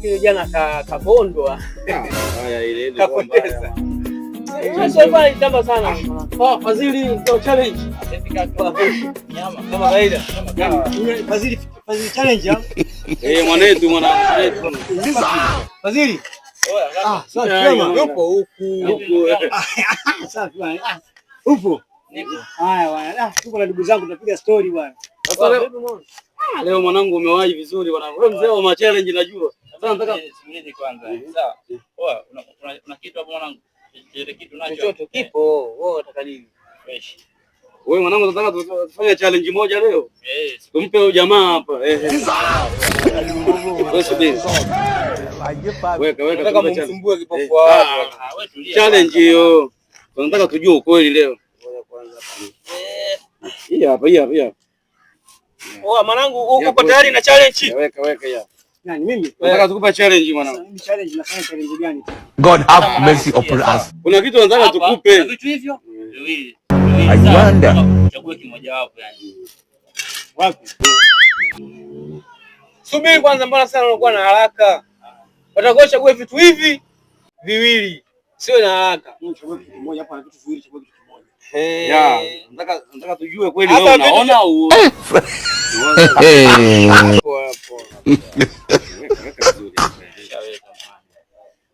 Kile jana kabondwa. Haya ile Kapoteza. Sasa itamba sana. Fadhili ndio challenge. Nyama kama kawaida. Fadhili challenge. Mwanetu. Fadhili. Sasa yupo huku. Safi bwana. Upo? Nipo. Haya bwana. Tuko na ndugu zangu tunapiga story bwana. Sasa leo mwanangu umewahi vizuri bwana. Wewe mzee wa challenge najua. Sasa nataka subiri kwanza. Sawa. Poa, una kitu hapo mwanangu? Ile kitu nacho. Chochote kipo. Wewe unataka nini? Fresh. wewe mwanangu nataka tufanye challenge moja leo. Tumpe huyo jamaa hapa. Wewe subiri. Weka nataka mumsumbue kipofu hapo. Challenge hiyo. Tunataka tujue ukweli leo. Hii hapa. Mwanangu uko tayari na challenge? Weka ya. Nani mimi? Nataka tukupe challenge mwanangu. Mimi challenge nafanya challenge gani? God have mercy upon us. Kuna kitu nataka tukupe. Vitu hivyo? Viwili. I wonder. Chague kimoja wapo yani. Wapi? Subiri kwanza, mbona sana unakuwa na haraka? Watakuwa chague vitu hivi viwili. Sio na haraka. Chague kitu kimoja hapa na vitu viwili, chague kitu kimoja. Ya, nataka tujue kweli wewe unaona au hapo.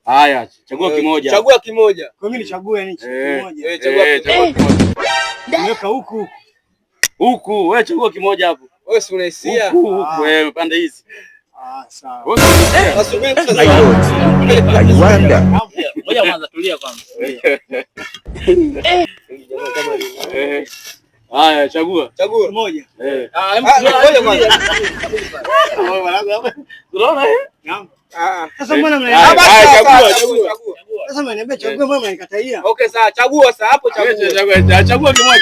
Haya, chagua kimoja. Chagua kimoja. Kwa mimi nichague nini? Kimoja. Chagua kimoja. Niweka huku. Huku, wewe chagua kimoja hapo. Wewe si unaisia? Huku wewe pande hizi. Sawa. I wonder. Ngoja kwanza tulia kwanza. Haya, chagua. Chagua moja. Ngoja kwanza. Unaona Naam. Sasa mbona chagua. Sasa mnaniambia chagua, mbona mnanikatalia? Okay, sawa, chagua sasa hapo chagua. Chagua kimoja.